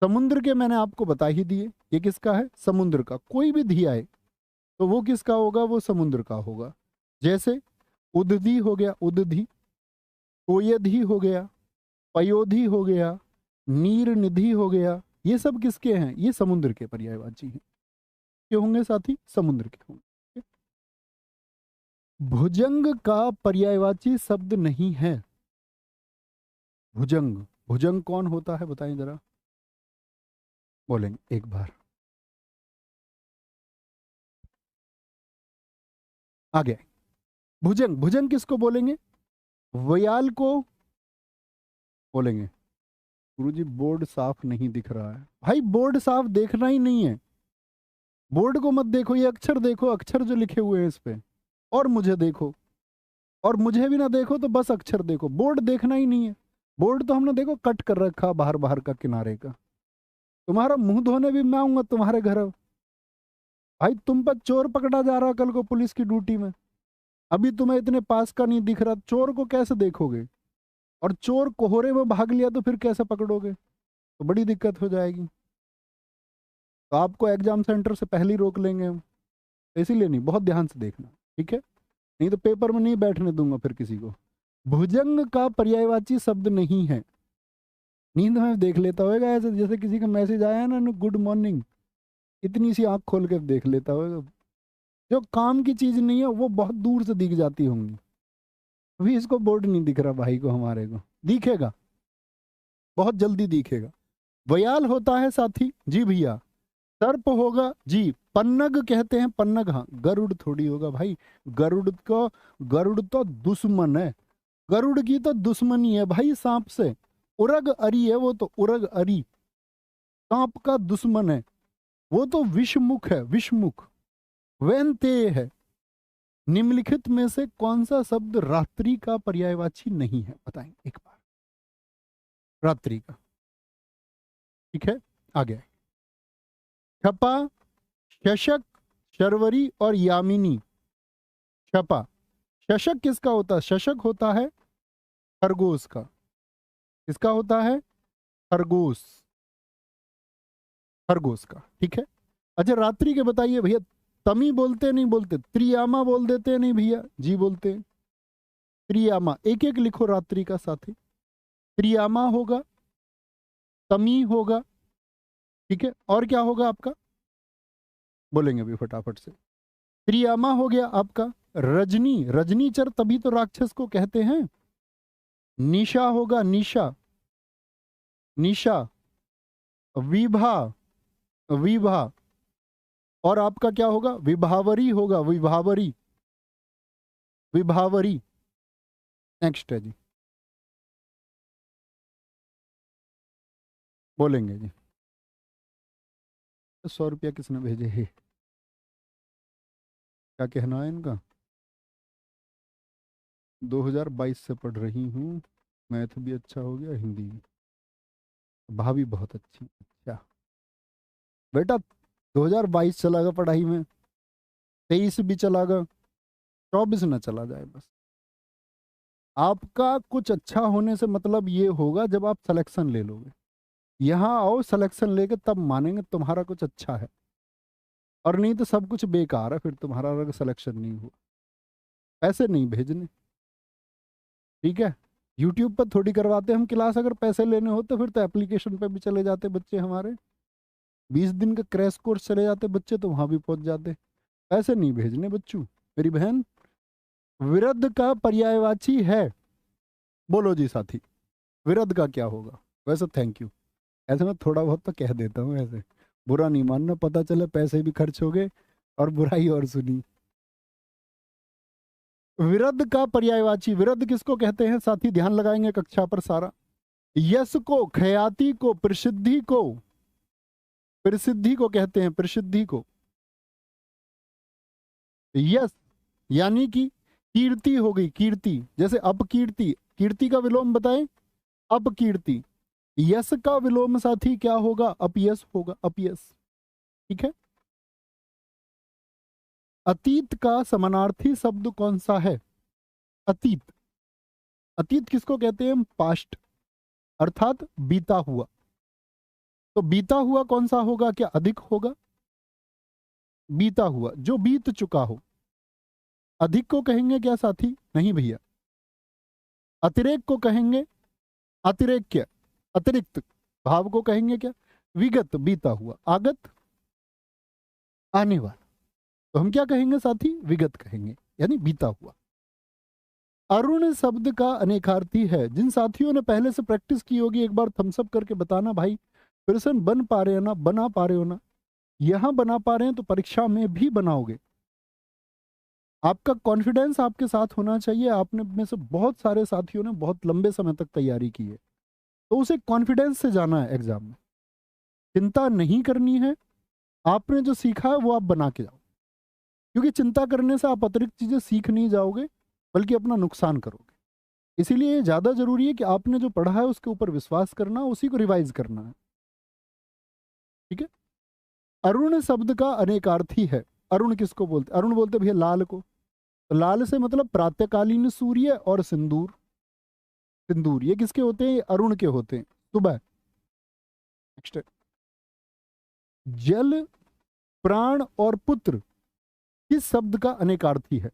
समुद्र के मैंने आपको बता ही दिए, ये किसका है? समुद्र का। कोई भी धी आए तो वो किसका होगा? वो समुद्र का होगा। जैसे उदधी हो गया, उदधी। तोयधी हो गया, पयोधी हो गया, नीर निधि हो गया। ये सब किसके हैं? ये समुद्र के पर्यायवाची हैं। के होंगे साथी? समुद्र के होंगे। भुजंग का पर्यायवाची शब्द नहीं है। भुजंग, भुजंग कौन होता है बताएं जरा, बोलेंगे एक बार। आगे भुजंग, भुजंग किसको बोलेंगे? वयाल को बोलेंगे। गुरुजी बोर्ड साफ नहीं दिख रहा है। भाई बोर्ड साफ देखना ही नहीं है, बोर्ड को मत देखो, ये अक्षर देखो, अक्षर जो लिखे हुए हैं इस पे। और मुझे देखो, और मुझे भी ना देखो, तो बस अक्षर देखो, बोर्ड देखना ही नहीं है। बोर्ड तो हमने देखो कट कर रखा बाहर बाहर का, किनारे का। तुम्हारा मुंह धोने भी मैं आऊंगा तुम्हारे घर। भाई तुम पर चोर पकड़ा जा रहा कल को पुलिस की ड्यूटी में, अभी तुम्हें इतने पास का नहीं दिख रहा, चोर को कैसे देखोगे? और चोर कोहरे में भाग लिया तो फिर कैसे पकड़ोगे? तो बड़ी दिक्कत हो जाएगी। तो आपको एग्जाम सेंटर से पहले ही रोक लेंगे हम। तो इसीलिए नहीं, बहुत ध्यान से देखना, ठीक है? नहीं तो पेपर में नहीं बैठने दूंगा फिर किसी को। भुजंग का पर्यायवाची शब्द नहीं है। नींद में देख लेता होगा ऐसे, जैसे किसी का मैसेज आया ना, गुड मॉर्निंग, इतनी सी आंख खोल के देख लेता होगा। जो काम की चीज नहीं है वो बहुत दूर से दिख जाती होंगी। अभी इसको बोर्ड नहीं दिख रहा भाई को, हमारे को दिखेगा, बहुत जल्दी दिखेगा। वयाल होता है साथी जी भैया। सर्प होगा जी। पन्नग कहते हैं, पन्नग, हाँ। गरुड़ थोड़ी होगा भाई, गरुड़ को, गरुड़ तो दुश्मन है, गरुड़ की तो दुश्मनी है भाई सांप से। उरग अरी है वो तो, उरग अरी सांप का दुश्मन है। वो तो विषमुख है, विषमुख। वैनते है। निम्नलिखित में से कौन सा शब्द रात्रि का पर्यायवाची नहीं है? बताएं एक बार, रात्रि का। ठीक है, आगे। छपा, शशक, शर्वरी और यामिनी। छपा, शशक किसका होता है? शशक होता है खरगोश का। किसका होता है? खरगोश। खरगोश का, ठीक है। अच्छा रात्रि के बताइए भैया, तमी बोलते नहीं बोलते, त्रियामा बोल देते नहीं भैया, जी बोलते हैं त्रियामा। एक एक लिखो रात्रि का साथी, त्रियामा होगा, तमी होगा, ठीक है, और क्या होगा आपका, बोलेंगे अभी फटाफट से। त्रियामा हो गया आपका, रजनी, रजनीचर तभी तो राक्षस को कहते हैं। निशा होगा, निशा, निशा, विभा, विभा, और आपका क्या होगा, विभावरी होगा, विभावरी, विभावरी। नेक्स्ट है जी, बोलेंगे जी। 100 रुपया किसने भेजे है, क्या कहना है इनका। 2022 से पढ़ रही हूँ, मैथ भी अच्छा हो गया, हिंदी भी, भाभी बहुत अच्छी। अच्छा बेटा, 2022 चला गया पढ़ाई में, 23 भी चला गया, 24 ना चला जाए बस। आपका कुछ अच्छा होने से मतलब ये होगा जब आप सिलेक्शन ले लोगे, यहाँ आओ सिलेक्शन लेके तब मानेंगे तुम्हारा कुछ अच्छा है, और नहीं तो सब कुछ बेकार है फिर तुम्हारा अगर सिलेक्शन नहीं हुआ। पैसे नहीं भेजने, ठीक है। यूट्यूब पर थोड़ी करवाते हम क्लास, अगर पैसे लेने हो तो फिर तो एप्लीकेशन पे भी चले जाते बच्चे हमारे, 20 दिन का क्रैश कोर्स चले जाते बच्चे, तो वहां भी पहुंच जाते। पैसे नहीं भेजने बच्चों, मेरी बहन। विरध का पर्यायवाची है, बोलो जी साथी, विरध का क्या होगा। वैसे थैंक यू, ऐसे मैं थोड़ा बहुत तो कह देता हूँ, ऐसे बुरा नहीं मानना, पता चले पैसे भी खर्च हो गए और बुराई और सुनी। विरध का पर्यायवाची, विरध किसको कहते हैं साथी, ध्यान लगाएंगे कक्षा पर सारा। यश को, ख्याति को, प्रसिद्धि को, प्रसिद्धि को कहते हैं, प्रसिद्धि को। यश यानी कि कीर्ति हो गई, कीर्ति, जैसे अपकीर्ति, कीर्ति का विलोम बताएं, अपकीर्ति। यश का विलोम साथी क्या होगा, अपयश होगा, अपयश, ठीक है। अतीत का समानार्थी शब्द कौन सा है, अतीत। अतीत किसको कहते हैं, पास्ट, अर्थात बीता हुआ। तो बीता हुआ कौन सा होगा, क्या अधिक होगा, बीता हुआ जो बीत चुका हो। अधिक को कहेंगे क्या साथी, नहीं भैया। अतिरेक को कहेंगे, अतिरेक्य, अतिरिक्त। भाव को कहेंगे क्या, विगत, बीता हुआ। आगत, आने वाला। तो हम क्या कहेंगे साथी, विगत कहेंगे, यानी बीता हुआ। अरुण शब्द का अनेकार्थी है, जिन साथियों ने पहले से प्रैक्टिस की होगी एक बार थम्सअप करके बताना भाई, प्रश्न बन पा रहे हो ना, बना पा रहे हो ना, यहां बना पा रहे हैं तो परीक्षा में भी बनाओगे। आपका कॉन्फिडेंस आपके साथ होना चाहिए। आपने में से बहुत सारे साथियों ने बहुत लंबे समय तक तैयारी की है, तो उसे कॉन्फिडेंस से जाना है एग्जाम में। चिंता नहीं करनी है, आपने जो सीखा है वो आप बना के जाओ, क्योंकि चिंता करने से आप अतिरिक्त चीजें सीख नहीं जाओगे बल्कि अपना नुकसान करोगे। इसीलिए ये ज्यादा जरूरी है कि आपने जो पढ़ा है उसके ऊपर विश्वास करना, उसी को रिवाइज करना है, ठीक है। अरुण शब्द का अनेकार्थी है, अरुण किसको बोलते, अरुण बोलते भैया लाल को। तो लाल से मतलब प्रातःकालीन सूर्य और सिंदूर, सिंदूर ये किसके होते हैं, ये अरुण के होते हैं, सुबह। नेक्स्ट, जल, प्राण और पुत्र किस शब्द का अनेकार्थी है,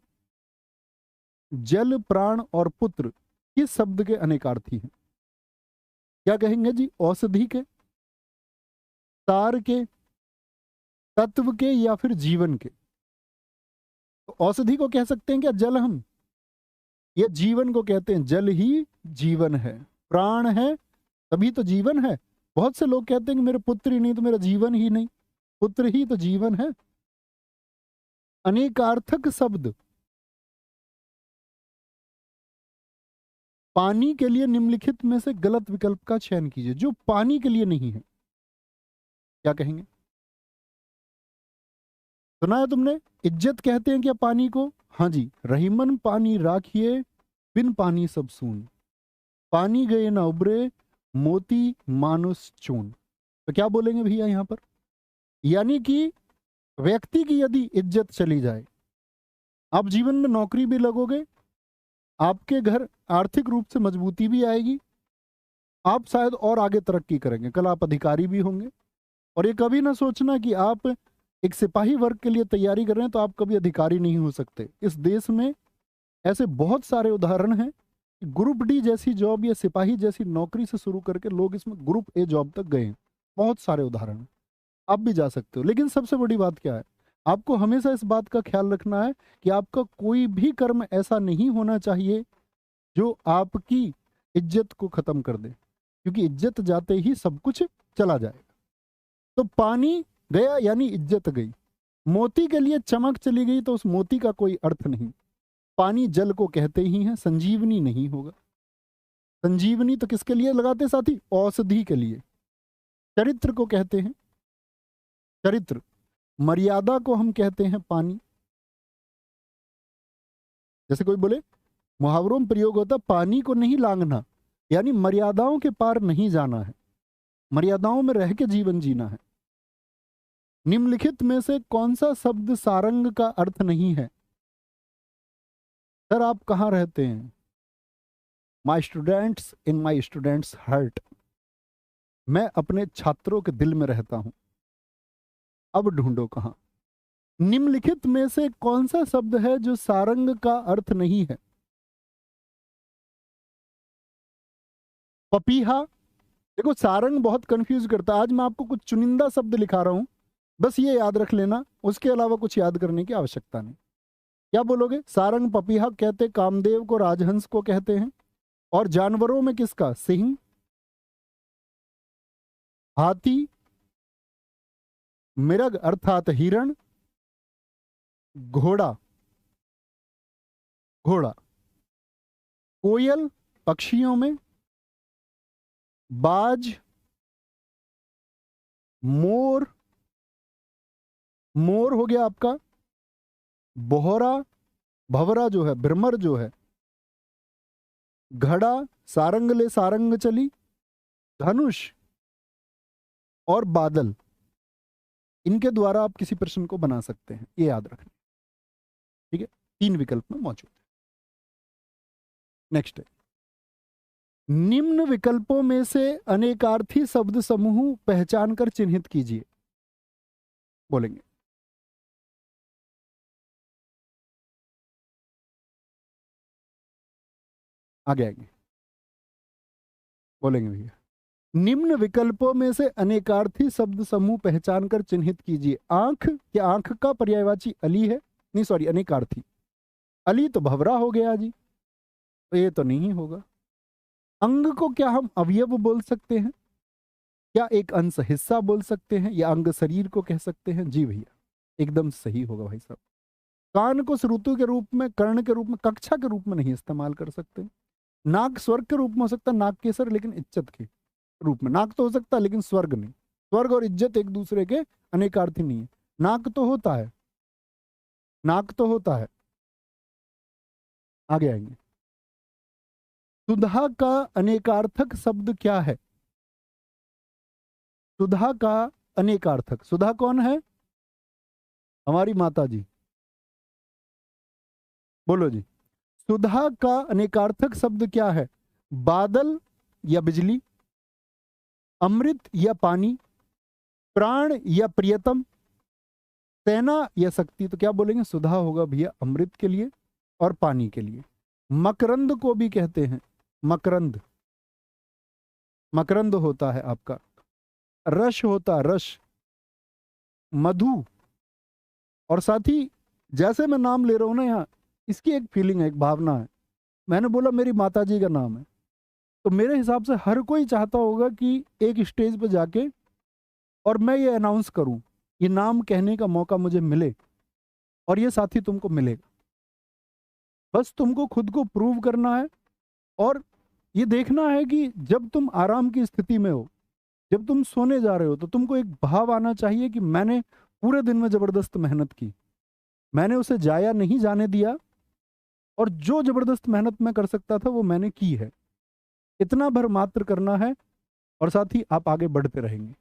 जल, प्राण और पुत्र किस शब्द के अनेकार्थी हैं। क्या कहेंगे जी, औषधि के, सार के, तत्व के, या फिर जीवन के। तो औषधि को कह सकते हैं क्या जल हम, ये जीवन को कहते हैं, जल ही जीवन है, प्राण है तभी तो जीवन है। बहुत से लोग कहते हैं कि मेरे पुत्र ही नहीं तो मेरा जीवन ही नहीं, पुत्र ही तो जीवन है। अनेकार्थक शब्द, पानी के लिए निम्नलिखित में से गलत विकल्प का चयन कीजिए, जो पानी के लिए नहीं है। क्या कहेंगे, सुना है तुमने, इज्जत कहते हैं क्या पानी को, हाँ जी, रहीमन पानी राखिए, बिन पानी सब सून, पानी गए ना उबरे, मोती मानुष चून। तो क्या बोलेंगे भैया यहां पर, यानी कि व्यक्ति की यदि इज्जत चली जाए, आप जीवन में नौकरी भी लगोगे, आपके घर आर्थिक रूप से मजबूती भी आएगी, आप शायद और आगे तरक्की करेंगे, कल आप अधिकारी भी होंगे, और ये कभी ना सोचना कि आप एक सिपाही वर्ग के लिए तैयारी कर रहे हैं तो आप कभी अधिकारी नहीं हो सकते। इस देश में ऐसे बहुत सारे उदाहरण हैं। ग्रुप डी जैसी जॉब या सिपाही जैसी नौकरी से शुरू करके लोग इसमें ग्रुप ए जॉब तक गए हैं। बहुत सारे उदाहरण हैं। आप भी जा सकते हो। लेकिन सबसे बड़ी बात क्या है, आपको हमेशा इस बात का ख्याल रखना है कि आपका कोई भी कर्म ऐसा नहीं होना चाहिए जो आपकी इज्जत को खत्म कर दे, क्योंकि इज्जत जाते ही सब कुछ चला जाएगा। तो पानी गया यानी इज्जत गई। मोती के लिए चमक चली गई तो उस मोती का कोई अर्थ नहीं। पानी जल को कहते ही हैं, संजीवनी नहीं होगा। संजीवनी तो किसके लिए लगाते साथी? औषधि के लिए। चरित्र को कहते हैं चरित्र, मर्यादा को हम कहते हैं पानी। जैसे कोई बोले, मुहावरों में प्रयोग होता पानी को नहीं लांघना, यानी मर्यादाओं के पार नहीं जाना है, मर्यादाओं में रह के जीवन जीना है। निम्नलिखित में से कौन सा शब्द सारंग का अर्थ नहीं है? सर आप कहाँ रहते हैं? My students in my students heart. मैं अपने छात्रों के दिल में रहता हूं। अब ढूंढो कहां। निम्नलिखित में से कौन सा शब्द है जो सारंग का अर्थ नहीं है? पपीहा। देखो सारंग बहुत कंफ्यूज करता है। आज मैं आपको कुछ चुनिंदा शब्द लिखा रहा हूं, बस ये याद रख लेना, उसके अलावा कुछ याद करने की आवश्यकता नहीं। क्या बोलोगे? सारंग पपीहा कहते, कामदेव को राजहंस को कहते हैं। और जानवरों में किसका? सिंह, हाथी, मिरग अर्थात हिरण, घोड़ा, घोड़ा, कोयल पक्षियों में, बाज, मोर, मोर हो गया आपका, बोहरा, भवरा जो है, भ्रमर जो है, घड़ा, सारंग ले सारंग चली, धनुष और बादल। इनके द्वारा आप किसी प्रश्न को बना सकते हैं, ये याद रखना। ठीक है, 3 विकल्प में मौजूद है। नेक्स्ट है, निम्न विकल्पों में से अनेकार्थी शब्द समूह पहचान कर चिन्हित कीजिए। बोलेंगे आगे आएंगे, बोलेंगे भैया। निम्न विकल्पों में से अनेकार्थी शब्द समूह पहचान कर चिन्हित कीजिए। आंख, क्या आंख का पर्यायवाची अली है? नहीं सॉरी, अनेकार्थी। अली तो भवरा हो गया जी, तो ये तो नहीं होगा। अंग को क्या हम अवयव बोल सकते हैं? क्या एक अंश हिस्सा बोल सकते हैं, या अंग शरीर को कह सकते हैं? जी भैया, एकदम सही होगा भाई साहब। कान को श्रुतु के रूप में, कर्ण के रूप में, कक्षा के रूप में नहीं इस्तेमाल कर सकते। नाक स्वर्ग के रूप में हो सकता है, नाक केसर, लेकिन इज्जत के रूप में। नाक तो हो सकता है लेकिन स्वर्ग नहीं। स्वर्ग और इज्जत एक दूसरे के अनेकार्थी नहीं है। नाक तो होता है, नाक तो होता है। आगे आएंगे। सुधा का अनेकार्थक शब्द क्या है? सुधा का अनेकार्थक, सुधा कौन है? हमारी माता जी। बोलो जी, सुधा का अनेकार्थक शब्द क्या है? बादल या बिजली, अमृत या पानी, प्राण या प्रियतम, सेना या शक्ति। तो क्या बोलेंगे? सुधा होगा भैया अमृत के लिए और पानी के लिए। मकरंद को भी कहते हैं, मकरंद, मकरंद होता है आपका। रस होता, रस, मधु। और साथ ही जैसे मैं नाम ले रहा हूं ना यहाँ, इसकी एक फीलिंग है, एक भावना है। मैंने बोला मेरी माता जी का नाम है, तो मेरे हिसाब से हर कोई चाहता होगा कि एक स्टेज पर जाके और मैं ये अनाउंस करूं, ये नाम कहने का मौका मुझे मिले, और ये साथी तुमको मिलेगा। बस तुमको खुद को प्रूव करना है, और ये देखना है कि जब तुम आराम की स्थिति में हो, जब तुम सोने जा रहे हो, तो तुमको एक भाव आना चाहिए कि मैंने पूरे दिन में जबरदस्त मेहनत की, मैंने उसे जाया नहीं जाने दिया, और जो जबरदस्त मेहनत मैं कर सकता था वो मैंने की है। इतना भर मात्र करना है, और साथ ही आप आगे बढ़ते रहेंगे।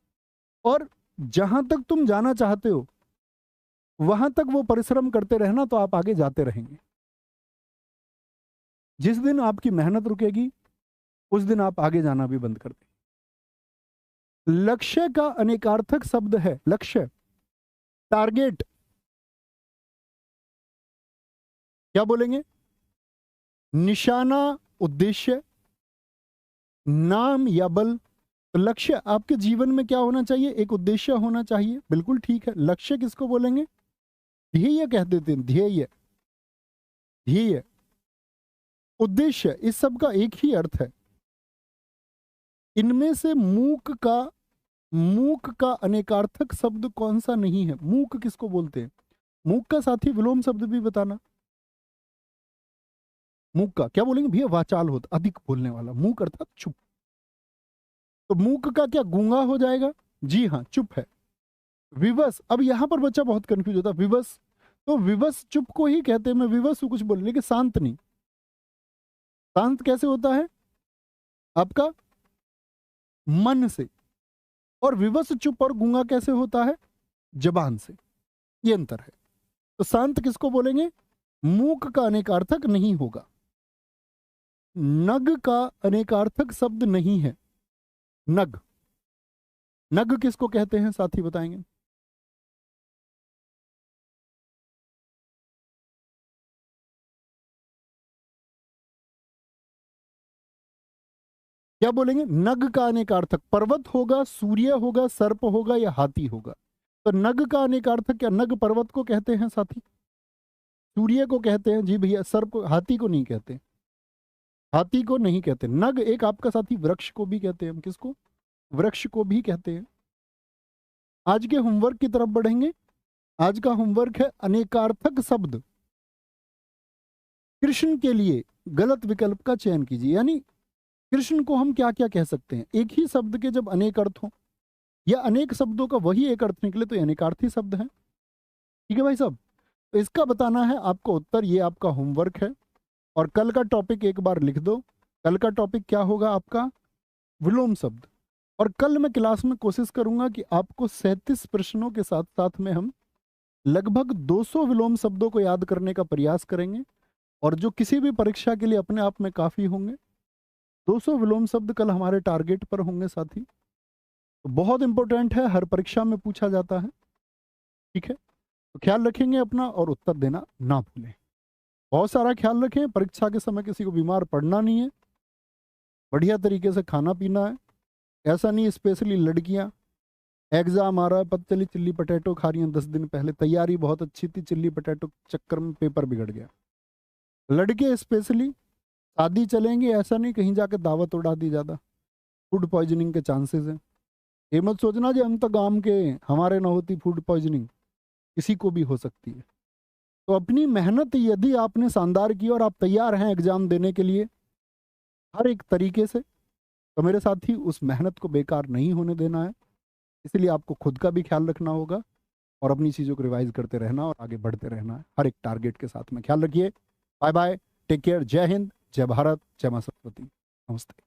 और जहां तक तुम जाना चाहते हो वहां तक वो परिश्रम करते रहना, तो आप आगे जाते रहेंगे। जिस दिन आपकी मेहनत रुकेगी उस दिन आप आगे जाना भी बंद कर देंगे। लक्ष्य का अनेकार्थक शब्द है लक्ष्य, टारगेट। क्या बोलेंगे? निशाना, उद्देश्य, नाम या बल। तो लक्ष्य आपके जीवन में क्या होना चाहिए? एक उद्देश्य होना चाहिए, बिल्कुल ठीक है। लक्ष्य किसको बोलेंगे? ध्येय कह देते हैं, ध्येय, ध्येय, उद्देश्य, इस सब का एक ही अर्थ है। इनमें से मूक का अनेकार्थक शब्द कौन सा नहीं है? मूक किसको बोलते हैं? मूक का साथी विलोम शब्द भी बताना। मूक का क्या बोलेंगे भैया? वाचाल होता, अधिक बोलने वाला। मूक अर्थात चुप। तो मूक का क्या गूंगा हो जाएगा? जी हाँ, चुप है। विवश, अब यहां पर बच्चा बहुत कंफ्यूज होता है। विवश, तो विवश चुप को ही कहते हैं। मैं विवश हूं कुछ बोल, लेकिन शांत नहीं। शांत कैसे होता है? आपका मन से। और विवश चुप और गूंगा कैसे होता है? जबान से। ये अंतर है। तो शांत किसको बोलेंगे? मूक का अनेकार्थक नहीं होगा। नग का अनेकार्थक शब्द नहीं है। नग, नग किसको कहते हैं साथी बताएंगे? क्या बोलेंगे? नग का अनेकार्थक पर्वत होगा, सूर्य होगा, सर्प होगा या हाथी होगा। तो नग का अनेकार्थक क्या? नग पर्वत को कहते हैं साथी, सूर्य को कहते हैं जी भैया, सर्प को, हाथी को नहीं कहते। हाथी को नहीं कहते। नग एक आपका साथी वृक्ष को भी कहते हैं। हम किसको? वृक्ष को भी कहते हैं। आज के होमवर्क की तरफ बढ़ेंगे। आज का होमवर्क है अनेकार्थक शब्द। कृष्ण के लिए गलत विकल्प का चयन कीजिए। यानी कृष्ण को हम क्या क्या कह सकते हैं? एक ही शब्द के जब अनेक अर्थ हो या अनेक शब्दों का वही एक अर्थ निकले तो ये अनेकार्थी शब्द है। ठीक है भाई साहब? तो इसका बताना है आपको उत्तर। ये आपका होमवर्क है। और कल का टॉपिक एक बार लिख दो। कल का टॉपिक क्या होगा आपका? विलोम शब्द। और कल मैं क्लास में कोशिश करूंगा कि आपको 37 प्रश्नों के साथ साथ में हम लगभग 200 विलोम शब्दों को याद करने का प्रयास करेंगे, और जो किसी भी परीक्षा के लिए अपने आप में काफी होंगे। 200 विलोम शब्द कल हमारे टारगेट पर होंगे साथी। तो बहुत इंपॉर्टेंट है, हर परीक्षा में पूछा जाता है। ठीक है? तो ख्याल रखेंगे अपना और उत्तर देना ना भूलें। बहुत सारा ख्याल रखें। परीक्षा के समय किसी को बीमार पड़ना नहीं है। बढ़िया तरीके से खाना पीना है। ऐसा नहीं स्पेशली लड़कियां एग्जाम आ रहा है, पता चली चिल्ली पटेटो खा रही हैं 10 दिन पहले, तैयारी बहुत अच्छी थी, चिल्ली पटेटो चक्कर में पेपर बिगड़ गया। लड़के स्पेशली शादी चलेंगे, ऐसा नहीं कहीं जाके दावत उड़ा दी ज़्यादा, फूड पॉइजनिंग के चांसेस हैं। ये मत सोचना जी हम तो गांव के, हमारे ना होती फूड पॉइजनिंग, किसी को भी हो सकती है। तो अपनी मेहनत यदि आपने शानदार की और आप तैयार हैं एग्जाम देने के लिए हर एक तरीके से, तो मेरे साथ ही उस मेहनत को बेकार नहीं होने देना है। इसलिए आपको खुद का भी ख्याल रखना होगा और अपनी चीज़ों को रिवाइज करते रहना और आगे बढ़ते रहना है हर एक टारगेट के साथ में। ख्याल रखिए। Bye bye, take care. जय हिंद, जय भारत, जय मां सरस्वती। नमस्ते।